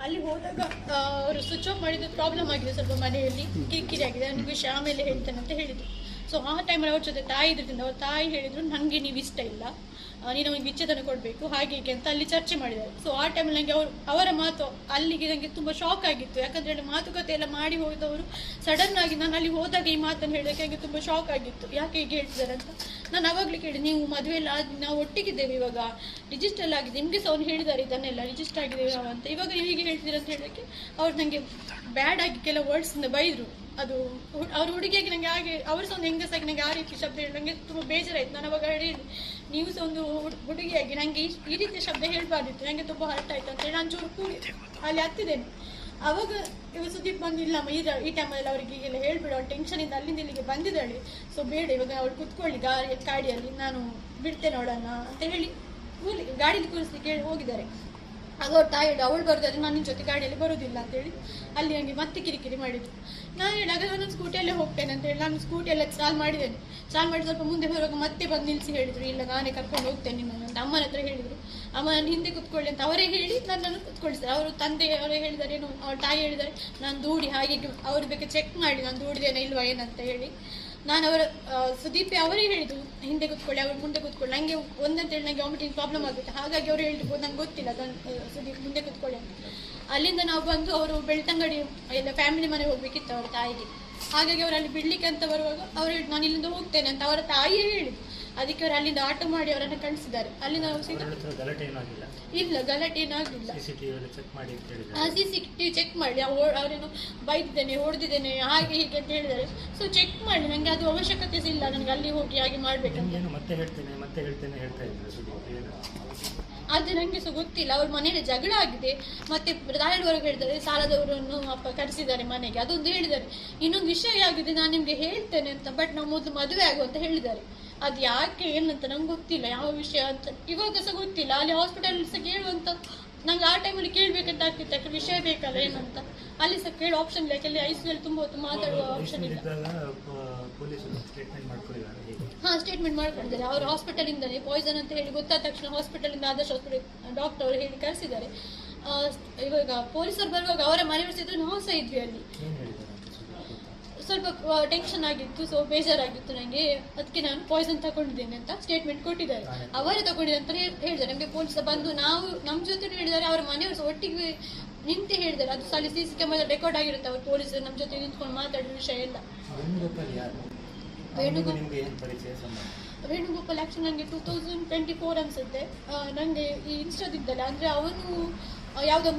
ಅಲ್ಲಿ ಹೋದಾಗ ಅವರು ಸ್ವಿಚ್ ಆಫ್ ಮಾಡಿದ್ದು ಪ್ರಾಬ್ಲಮ್ ಆಗಿದೆ, ಸ್ವಲ್ಪ ಮನೆಯಲ್ಲಿ ಕಿರಿಕಿರಿ ಆಗಿದೆ, ನನಗೆ ವಿಷಯ ಆಮೇಲೆ ಹೇಳ್ತೇನೆ ಅಂತ ಹೇಳಿದ್ರು. ಸೊ ಆ ಟೈಮಲ್ಲಿ ಅವ್ರ ಜೊತೆ ತಾಯಿ ಇದ್ರಿಂದ ಅವ್ರ ತಾಯಿ ಹೇಳಿದ್ರು, ನನಗೆ ನೀವು ಇಷ್ಟ ಇಲ್ಲ, ನೀನು ಅವನಿಗೆ ವಿಚ್ಛೇದನ ಕೊಡಬೇಕು ಹಾಗೆ ಹೀಗೆ ಅಂತ ಅಲ್ಲಿ ಚರ್ಚೆ ಮಾಡಿದ್ದಾರೆ. ಸೊ ಆ ಟೈಮಲ್ಲಿ ನನಗೆ ಅವರ ಮಾತು ಅಲ್ಲಿಗೆ ನನಗೆ ತುಂಬ ಶಾಕ್ ಆಗಿತ್ತು. ಯಾಕಂದರೆ ಹೇಳಿ ಮಾತುಕತೆ ಎಲ್ಲ ಮಾಡಿ ಹೋದವರು ಸಡನ್ ಆಗಿ ನಾನು ಅಲ್ಲಿ ಹೋದಾಗ ಈ ಮಾತನ್ನು ಹೇಳೋಕ್ಕೆ ನನಗೆ ತುಂಬ ಶಾಕ್ ಆಗಿತ್ತು. ಯಾಕೆ ಹೀಗೆ ಹೇಳ್ತಿದ್ದಾರೆ ಅಂತ ನಾನು ಅವಾಗಲೇ ಕೇಳಿ, ನೀವು ಮದುವೆಲ್ಲ ನಾವು ಒಟ್ಟಿಗಿದ್ದೇವೆ, ಇವಾಗ ರಿಜಿಸ್ಟರ್ ಆಗಿದೆ, ನಿಮಗೆ ಸಹ ಅವ್ನು ಹೇಳಿದ್ದಾರೆ ಇದನ್ನೆಲ್ಲ ರಿಜಿಸ್ಟರ್ ಆಗಿದ್ದೇವೆ ಅಂತ, ಇವಾಗ ನೀವು ಹೀಗೆ ಹೇಳ್ತೀರಾ ಅಂತ ಹೇಳೋಕ್ಕೆ ಅವ್ರು ನನಗೆ ಬ್ಯಾಡ್ ಆಗಿ ಕೆಲವು ವರ್ಡ್ಸಿಂದ ಬೈದರು. ಅದು ಅವ್ರ ಹುಡುಗಿಯಾಗಿ ನನಗೆ ಹಾಗೆ ಅವರು ಸಹ ಒಂದು ಹೆಂಗಸಾಗಿ ನನಗೆ ಆ ರೀತಿ ಶಬ್ದ ಹೇಳಿ ನನಗೆ ತುಂಬ ಬೇಜಾರಾಯಿತು. ನಾನು ಅವಾಗ ಹೇಳಿ, ನೀವು ಸಹ ಒಂದು ಹುಡುಗಿಯಾಗಿ ನನಗೆ ಈ ರೀತಿ ಶಬ್ದ ಹೇಳಬಾರ್ದಿತ್ತು, ನನಗೆ ತುಂಬ ಹರ್ಟ್ ಆಯಿತು ಅಂತೇಳಿ ನಾನು ಚೂರು ಕೂಡಿ ಅಲ್ಲಿ ಹತ್ತಿದ್ದೇನೆ. ಅವಾಗ ಇವಾಗ ಸುದೀಪ್ ಬಂದಿಲ್ಲ ಈ ಟೈಮಲ್ಲಿ ಅವರಿಗೆ ಹೀಗೆಲ್ಲ ಹೇಳ್ಬಿಡು, ಅವಳು ಟೆನ್ಷನಿಂದ ಅಲ್ಲಿಂದ ಇಲ್ಲಿಗೆ ಬಂದಿದ್ದಾಳೆ, ಸೊ ಬೇಡ ಇವಾಗ ಅವಳು ಕುತ್ಕೊಳ್ಳಿ ಗಾಡಿಯಲ್ಲಿ, ನಾನು ಬಿಡ್ತೇನೆ ಅವಳನ್ನು ಅಂತ ಹೇಳಿ ಗಾಡಿಯಲ್ಲಿ ಕೂರಿಸ್ಲಿಕ್ಕೆ ಹೇಳಿ ಹೋಗಿದ್ದಾರೆ. ಆಗ ಅವ್ರು ತಾಯಿ ಹೇಳಿ, ಅವಳು ಬರೋದಾದ್ರೆ ನಾನು ನಿನ್ನ ಜೊತೆ ಗಾಡಿಯಲ್ಲಿ ಬರೋದಿಲ್ಲ ಅಂತೇಳಿ ಅಲ್ಲಿ ನನಗೆ ಮತ್ತೆ ಕಿರಿಕಿರಿ ಮಾಡಿದ್ರು. ನಾನು ಹೇಳಾಗ ನಾನು ಸ್ಕೂಟಿಯಲ್ಲೇ ಹೋಗ್ತೇನೆ ಅಂತ ಹೇಳಿ ನಾನು ಸ್ಕೂಟಿಯೆಲ್ಲ ಚಾಲು ಮಾಡಿದ್ದೇನೆ. ಚಾಲು ಮಾಡಿ ಸ್ವಲ್ಪ ಮುಂದೆ ಬರುವಾಗ ಮತ್ತೆ ಬಂದು ನಿಲ್ಲಿಸಿ ಹೇಳಿದರು, ಇಲ್ಲ ನಾನೇ ಕರ್ಕೊಂಡು ಹೋಗ್ತೇನೆ ನಿಮ್ಮನ್ನು ಅಂತ ಅಮ್ಮನ ಹತ್ರ ಹೇಳಿದರು. ಅಮ್ಮ ನಾನು ಹಿಂದೆ ಕುತ್ಕೊಳ್ಳಿ ಅಂತ ಅವರೇ ಹೇಳಿ ನನ್ನನ್ನು ಕುತ್ಕೊಳಿಸ್ತಾರೆ. ಅವರು ತಂದೆ ಅವರೇ ಹೇಳಿದ್ದಾರೆ, ಏನು ಅವ್ರ ತಾಯಿ ಹೇಳಿದ್ದಾರೆ, ನಾನು ದೂಡಿ ಹಾಗೆ ಅವ್ರು ಬೇಕಾದ್ರೆ ಚೆಕ್ ಮಾಡಿ ನಾನು ದೂಡಿದೇನೆ ಇಲ್ವಾ ಏನಂತ ಹೇಳಿ. ನಾನು ಅವರ ಸುದೀಪ್ ಅವರೇ ಹೇಳಿದ್ರು, ಹಿಂದೆ ಕೂತ್ಕೊಳ್ಳಿ, ಅವ್ರು ಮುಂದೆ ಕೂತ್ಕೊಳ್ಳಿ, ನನಗೆ ಒಂದಂತೇಳಿ ನನಗೆ ವಾಮಿಟಿಂಗ್ ಪ್ರಾಬ್ಲಮ್ ಆಗುತ್ತೆ, ಹಾಗಾಗಿ ಅವರು ಹೇಳಿರ್ಬೋದು, ನಂಗೆ ಗೊತ್ತಿಲ್ಲ ಸುದೀಪ್ ಮುಂದೆ ಕೂತ್ಕೊಳ್ಳಿ ಅಂತ. ಅಲ್ಲಿಂದ ನಾವು ಬಂದು ಅವರು ಬೆಳ್ತಂಗಡಿ ಎಲ್ಲ ಫ್ಯಾಮಿಲಿ ಮನೆಗೆ ಹೋಗ್ಬೇಕಿತ್ತು ಅವ್ರ ತಾಯಿಗೆ. ಹಾಗಾಗಿ ಅವರು ಅಲ್ಲಿ ಬಿಡ್ಲಿಕ್ಕೆ ಅಂತ ಬರುವಾಗ ಅವ್ರು ಹೇಳಿ, ನಾನು ಇಲ್ಲಿಂದ ಹೋಗ್ತೇನೆ ಅಂತ ಅವರ ತಾಯಿಯೇ ಹೇಳಿದ್ರು. ಅದಕ್ಕೆ ಅವರು ಅಲ್ಲಿಂದ ಆಟೋ ಮಾಡಿ ಅವರನ್ನು ಕಳಿಸಿದ್ದಾರೆ. ಅಲ್ಲಿಂದ ಇಲ್ಲ ಗಲಾಟೆ ಏನಾಗಲಿಲ್ಲ. CCTV ಚೆಕ್ ಮಾಡಿ ಅವರೇನು ಬೈದಿದ್ದೇನೆ ಹೊಡೆದಿದ್ದೇನೆ ಹಾಗೆ ಹೀಗೆ ಅಂತ ಹೇಳಿದ್ದಾರೆ. ಸೊ ಚೆಕ್ ಮಾಡಿ, ನನಗೆ ಅದು ಅವಶ್ಯಕತೆ ಇಲ್ಲ, ನನಗೆ ಅಲ್ಲಿ ಹೋಗಿ ಹಾಗೆ ಮಾಡ್ಬೇಕಂತ. ಆದರೆ ನನಗೆ ಸಹ ಗೊತ್ತಿಲ್ಲ, ಅವ್ರ ಮನೆಯಲ್ಲಿ ಜಗಳ ಆಗಿದೆ, ಮತ್ತೆ ರಾಯಲ್ವರೆಗೆ ಹೇಳಿದ್ದಾರೆ, ಸಾಲದವರನ್ನು ಕರೆಸಿದ್ದಾರೆ ಮನೆಗೆ, ಅದೊಂದು ಹೇಳಿದ್ದಾರೆ. ಇನ್ನೊಂದು ವಿಷಯ ಆಗಿದೆ, ನಾನು ನಿಮಗೆ ಹೇಳ್ತೇನೆ ಅಂತ, ಬಟ್ ನಾವು ಮೊದಲು ಮದುವೆ ಆಗುವಂತ ಹೇಳಿದ್ದಾರೆ. ಅದು ಯಾಕೆ ಏನಂತ ನಂಗೆ ಗೊತ್ತಿಲ್ಲ, ಯಾವ ವಿಷಯ ಅಂತ ಇವಾಗ ಸಹ ಗೊತ್ತಿಲ್ಲ. ಅಲ್ಲಿ ಹಾಸ್ಪಿಟಲ್ ಸಹ ಕೇಳುವಂತ, ನಂಗೆ ಆ ಟೈಮಲ್ಲಿ ಕೇಳಬೇಕಂತ ಆಗ್ತಿತ್ತು, ಯಾಕೆ ವಿಷಯ ಬೇಕಲ್ಲ ಏನಂತ. ಅಲ್ಲಿ ಸಹ ಕೇಳೋ ಆಪ್ಷನ್ ಇಲ್ಲ, ಯಾಕೆಲ್ಲಿ ಐಸಿಯಲ್ಲಿ ತುಂಬ ಹೊತ್ತು ಮಾತಾಡುವ ಆಪ್ಷನ್ ಇಲ್ಲ. ಸ್ಟೇಟ್ಮೆಂಟ್ ಮಾಡ್ಕೊಂಡಿದ್ದಾರೆ. ಅವರು ಹಾಸ್ಪಿಟಲಿಂದಲೇ ಪಾಯ್ಸನ್ ಅಂತ ಹೇಳಿ ಗೊತ್ತಾದ ತಕ್ಷಣ ಹಾಸ್ಪಿಟಲಿಂದ ಆದರ್ಶ ಹಾಸ್ಪಿಟಲ್ ಡಾಕ್ಟರ್ ಅವರು ಹೇಳಿ ಕರೆಸಿದ್ದಾರೆ. ಇವಾಗ ಪೊಲೀಸರು ಬರುವಾಗ ಅವರ ಮನೆಯವರು ಸಹ ಇದ್ರು, ನಾವು ಸಹ ಇದ್ವಿ ಅಲ್ಲಿ. ಸ್ವಲ್ಪ ಟೆನ್ಷನ್ ಆಗಿತ್ತು, ಸೊ ಬೇಜಾರಾಗಿತ್ತು ನನಗೆ, ಅದಕ್ಕೆ ನಾನು ಪಾಯ್ಸನ್ ತಗೊಂಡಿದ್ದೇನೆ ಅಂತ ಸ್ಟೇಟ್ಮೆಂಟ್ ಕೊಟ್ಟಿದ್ದಾರೆ. ಅವರೇ ತಗೊಂಡಿದ್ದಾರೆ ಅಂತ ಹೇಳಿದ್ದಾರೆ. ನಮಗೆ ಪೊಲೀಸ್ ಬಂದು ನಾವು ನಮ್ಮ ಜೊತೆ ಹೇಳಿದ್ದಾರೆ, ಅವರ ಮನೆಯವರು ಸಹ ಒಟ್ಟಿಗೆ ನಿಂತೆ ಹೇಳಿದ್ದಾರೆ. ಅದು ಸಲ CC ಕ್ಯಾಮರಾ ರೆಕಾರ್ಡ್ ಆಗಿರುತ್ತೆ, ಅವರು ಪೊಲೀಸರು ನಮ್ಮ ಜೊತೆ ನಿಂತ್ಕೊಂಡು ಮಾತಾಡಿದ ವಿಷಯ ಎಲ್ಲ. ವೇಣುಗೋಪಾಲ್ ಆ್ಯಕ್ಚುಲಿ ನನಗೆ 2024 ಅನಿಸುತ್ತೆ. ನನಗೆ ಈ ಇನ್ಸ್ಟಾದಿದ್ದಲ್ಲ, ಅಂದರೆ ಅವನು ಯಾವುದೋ